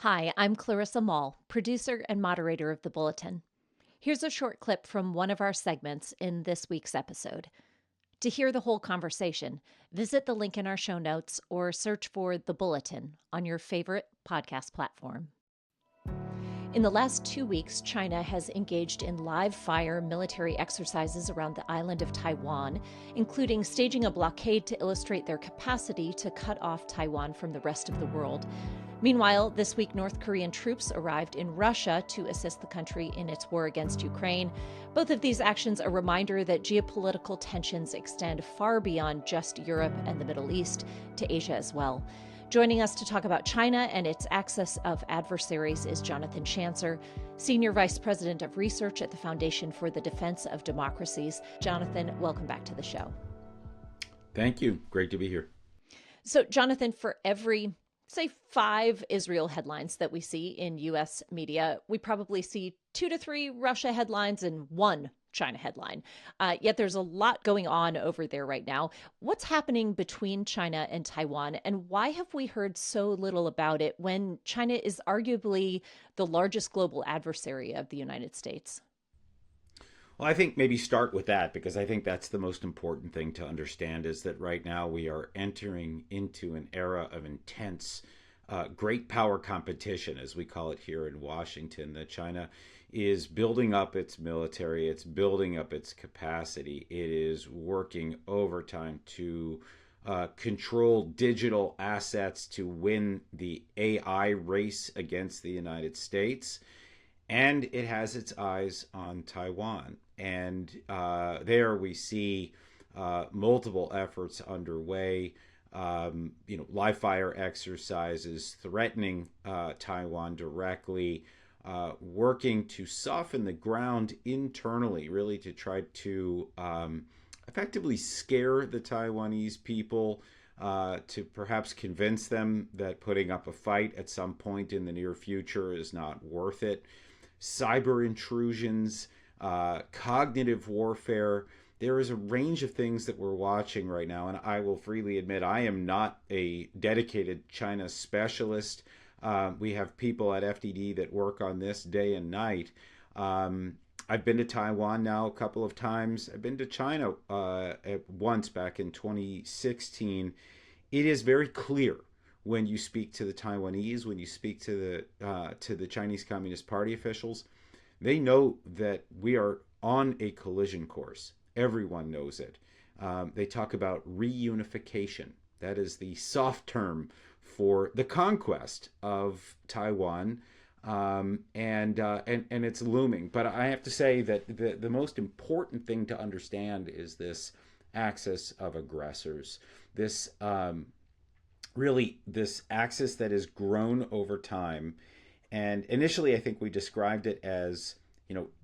Hi, I'm Clarissa Mall, producer and moderator of the Bulletin. Here's a short clip from one of our segments in this week's episode. To hear the whole conversation, visit the link in our show notes or search for The Bulletin on your favorite podcast platform. In the last 2 weeks, China has engaged in live-fire military exercises around the island of Taiwan, including staging a blockade to illustrate their capacity to cut off Taiwan from the rest of the world. Meanwhile, this week, North Korean troops arrived in Russia to assist the country in its war against Ukraine. Both of these actions a reminder that geopolitical tensions extend far beyond just Europe and the Middle East to Asia as well. Joining us to talk about China and its axis of adversaries is Jonathan Schanzer, Senior Vice President of Research at the Foundation for the Defense of Democracies. Jonathan, welcome back to the show. Thank you. Great to be here. So, Jonathan, for every, say, 5 Israel headlines that we see in U.S. media, we probably see 2 to 3 Russia headlines and 1 China headline. Yet there's a lot going on over there right now. What's happening between China and Taiwan, and why have we heard so little about it when China is arguably the largest global adversary of the United States? Well, I think maybe start with that because I think that's the most important thing to understand is that right now we are entering into an era of intense great power competition, as we call it here in Washington, that China is building up its military, it's building up its capacity, it is working overtime to control digital assets to win the AI race against the United States. And it has its eyes on Taiwan. And there we see multiple efforts underway. Live fire exercises threatening Taiwan directly, working to soften the ground internally, really to try to effectively scare the Taiwanese people, to perhaps convince them that putting up a fight at some point in the near future is not worth it. Cyber intrusions, cognitive warfare. There is a range of things that we're watching right now, and I will freely admit I am not a dedicated China specialist. We have people at FDD that work on this day and night. I've been to Taiwan now a couple of times. I've been to China once back in 2016. It is very clear when you speak to the Taiwanese, when you speak to the Chinese Communist Party officials, they know that we are on a collision course. Everyone knows it. They talk about reunification. That is the soft term for the conquest of Taiwan, and it's looming. But I have to say that the most important thing to understand is this axis of aggressors. This this axis that has grown over time. And initially, I think we described it as,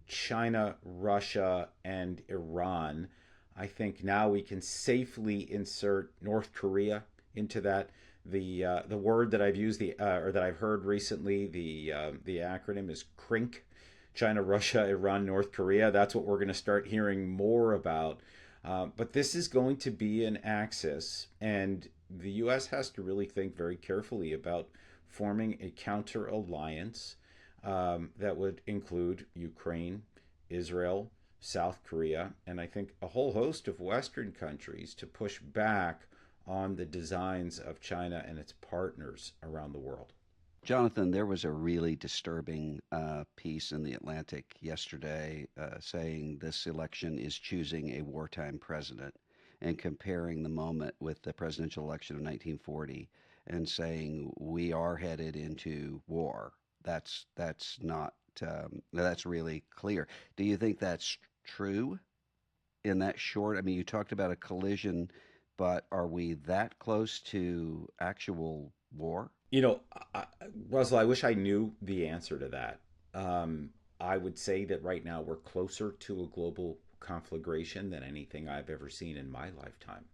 China, Russia, and Iran. I think now we can safely insert North Korea into that. The word that I've used or that I've heard recently, the acronym is CRINK: China, Russia, Iran, North Korea. That's what we're going to start hearing more about. But this is going to be an axis, and the U.S. has to really think very carefully about forming a counter alliance that would include Ukraine, Israel, South Korea, and I think a whole host of Western countries to push back on the designs of China and its partners around the world. Jonathan, there was a really disturbing piece in The Atlantic yesterday saying this election is choosing a wartime president and comparing the moment with the presidential election of 1940 and saying we are headed into war. That's really clear. Do you think that's true in that short? I mean, you talked about a collision, but are we that close to actual war? Russell, I wish I knew the answer to that. I would say that right now we're closer to a global conflagration than anything I've ever seen in my lifetime.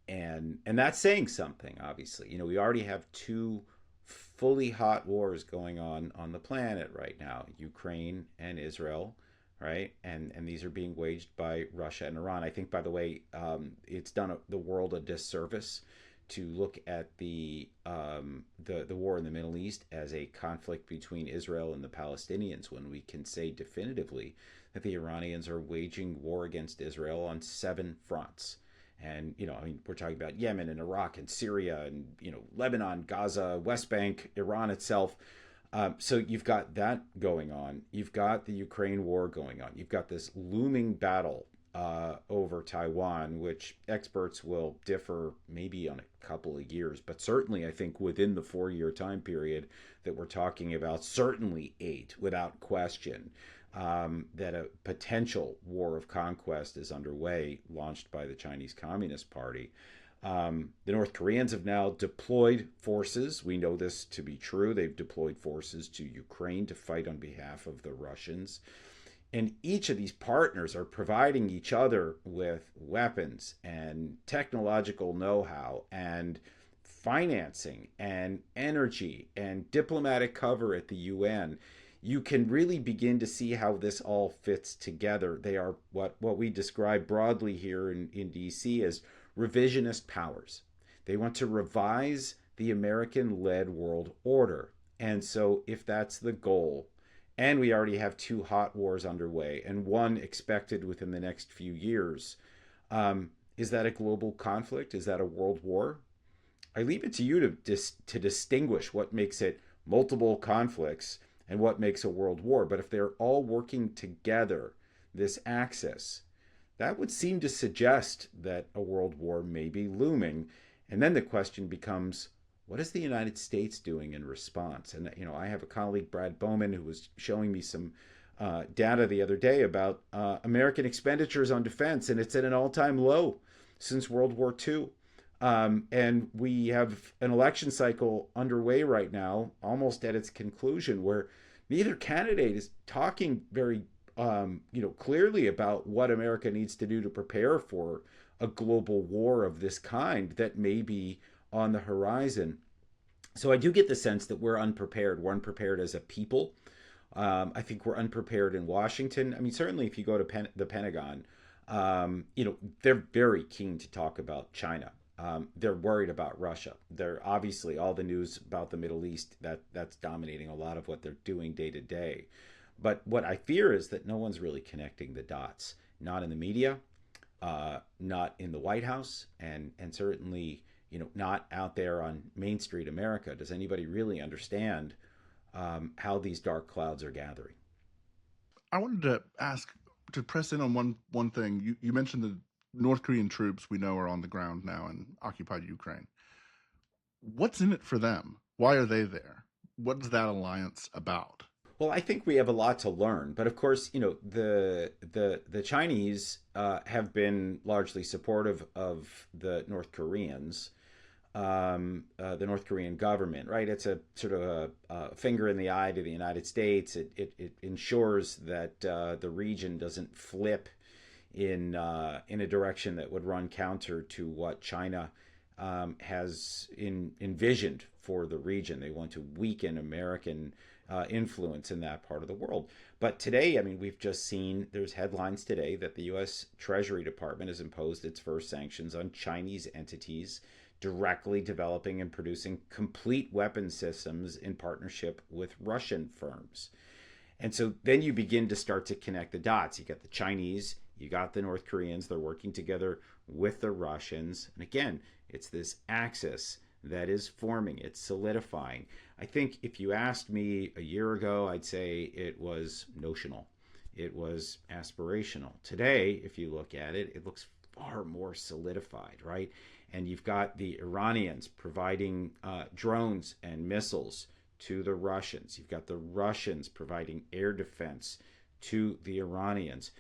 And that's saying something, obviously. We already have 2 fully hot wars going on the planet right now, Ukraine and Israel, right? And these are being waged by Russia and Iran. I think, by the way, it's done the world a disservice to look at the war in the Middle East as a conflict between Israel and the Palestinians, when we can say definitively that the Iranians are waging war against Israel on 7 fronts. And, we're talking about Yemen and Iraq and Syria and, Lebanon, Gaza, West Bank, Iran itself. So you've got that going on. You've got the Ukraine war going on. You've got this looming battle over Taiwan, which experts will differ maybe on a couple of years, but certainly I think within the 4-year time period that we're talking about, certainly 8, without question, that a potential war of conquest is underway, launched by the Chinese Communist Party. The North Koreans have now deployed forces. We know this to be true. They've deployed forces to Ukraine to fight on behalf of the Russians. And each of these partners are providing each other with weapons and technological know-how and financing and energy and diplomatic cover at the UN. You can really begin to see how this all fits together. They are what we describe broadly here in DC as revisionist powers. They want to revise the American-led world order. And so if that's the goal, and we already have 2 hot wars underway and one expected within the next few years, is that a global conflict? Is that a world war? I leave it to you to distinguish what makes it multiple conflicts and what makes a world war. But if they're all working together, this axis, that would seem to suggest that a world war may be looming. And then the question becomes, what is the United States doing in response? And, I have a colleague, Brad Bowman, who was showing me some data the other day about American expenditures on defense, and it's at an all-time low since World War II. And we have an election cycle underway right now, almost at its conclusion, where neither candidate is talking very clearly about what America needs to do to prepare for a global war of this kind that may be on the horizon. So I do get the sense that we're unprepared. We're unprepared as a people. I think we're unprepared in Washington. Certainly if you go to the Pentagon, they're very keen to talk about China. They're worried about Russia. They're obviously all the news about the Middle East, that's dominating a lot of what they're doing day to day. But what I fear is that no one's really connecting the dots, not in the media, not in the White House, and certainly not out there on Main Street America. Does anybody really understand how these dark clouds are gathering? I wanted to ask, to press in on one thing. You mentioned the North Korean troops we know are on the ground now in occupied Ukraine. What's in it for them? Why are they there? What is that alliance about? Well, I think we have a lot to learn, but of course, the Chinese have been largely supportive of the North Koreans, the North Korean government, right? It's a sort of a finger in the eye to the United States. It ensures that the region doesn't flip in a direction that would run counter to what China has envisioned for the region. They want to weaken American influence in that part of the world. But today, we've just seen, there's headlines today that the U.S. Treasury Department has imposed its first sanctions on Chinese entities directly developing and producing complete weapon systems in partnership with Russian firms. And so then you begin to start to connect the dots. You got the Chinese, you got the North Koreans, they're working together with the Russians. And again, it's this axis that is forming, it's solidifying. I think if you asked me a year ago, I'd say it was notional. It was aspirational. Today, if you look at it, it looks far more solidified, right? And you've got the Iranians providing drones and missiles to the Russians. You've got the Russians providing air defense to the Iranians.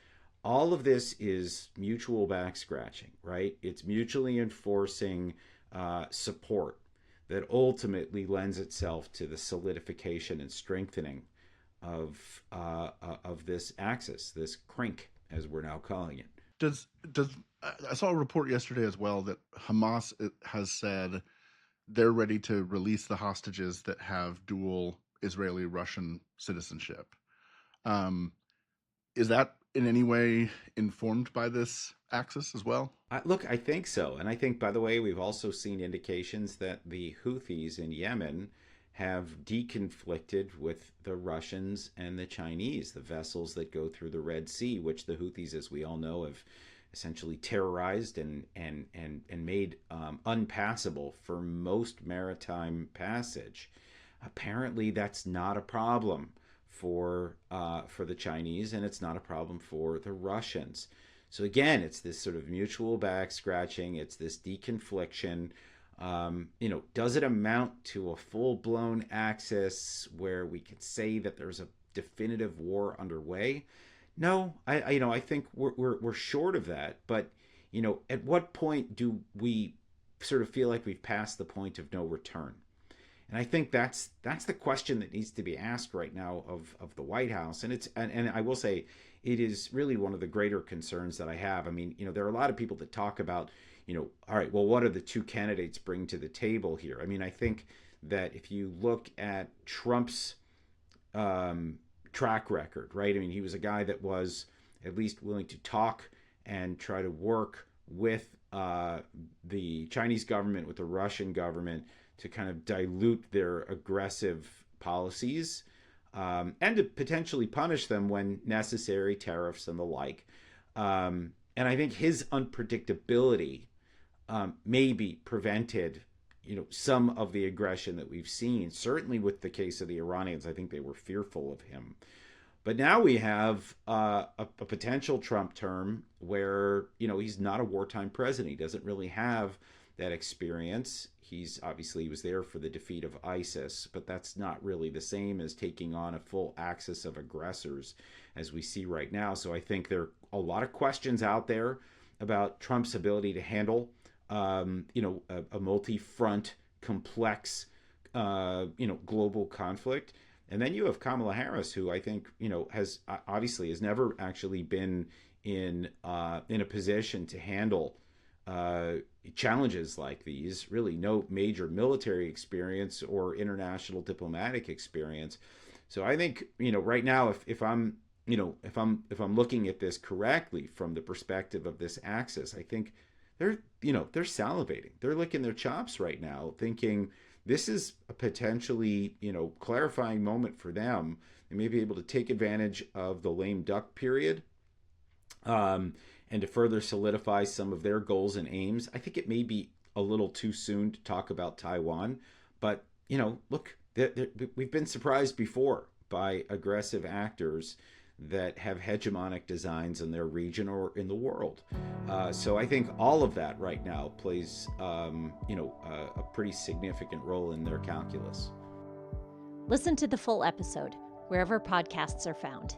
All of this is mutual back scratching, right? It's mutually enforcing support that ultimately lends itself to the solidification and strengthening of this axis, this crink, as we're now calling it. Does I saw a report yesterday as well that Hamas has said they're ready to release the hostages that have dual Israeli-Russian citizenship. Is that in any way informed by this axis as well? Look, I think so. And I think, by the way, we've also seen indications that the Houthis in Yemen have deconflicted with the Russians and the Chinese, the vessels that go through the Red Sea, which the Houthis, as we all know, have essentially terrorized and made unpassable for most maritime passage. Apparently, that's not a problem for the Chinese, and it's not a problem for the Russians. So again, it's this sort of mutual back scratching. It's this deconfliction. Does it amount to a full-blown axis where we can say that there's a definitive war underway? No, I think we're short of that. But at what point do we sort of feel like we've passed the point of no return? And I think that's the question that needs to be asked right now of the White House. And I will say it is really one of the greater concerns that I have. I mean, there are a lot of people that talk about, all right, well, what are the two candidates bring to the table here? I mean, I think that if you look at Trump's track record, right? I mean, he was a guy that was at least willing to talk and try to work with the Chinese government, with the Russian government, to kind of dilute their aggressive policies and to potentially punish them when necessary, tariffs and the like. And I think his unpredictability maybe prevented, some of the aggression that we've seen. Certainly with the case of the Iranians, I think they were fearful of him. But now we have a potential Trump term where, he's not a wartime president. He doesn't really have that experience. He was there for the defeat of ISIS, but that's not really the same as taking on a full axis of aggressors as we see right now. So I think there are a lot of questions out there about Trump's ability to handle, a multi-front, complex, global conflict. And then you have Kamala Harris, who I think, has never actually been in a position to handle challenges like these. Really, no major military experience or international diplomatic experience. So I think, right now, if I'm looking at this correctly from the perspective of this axis, I think they're salivating. They're licking their chops right now, thinking this is a potentially, clarifying moment for them. They may be able to take advantage of the lame duck period, and to further solidify some of their goals and aims. I think it may be a little too soon to talk about Taiwan, but, look, we've been surprised before by aggressive actors that have hegemonic designs in their region or in the world. So I think all of that right now plays, a pretty significant role in their calculus. Listen to the full episode wherever podcasts are found.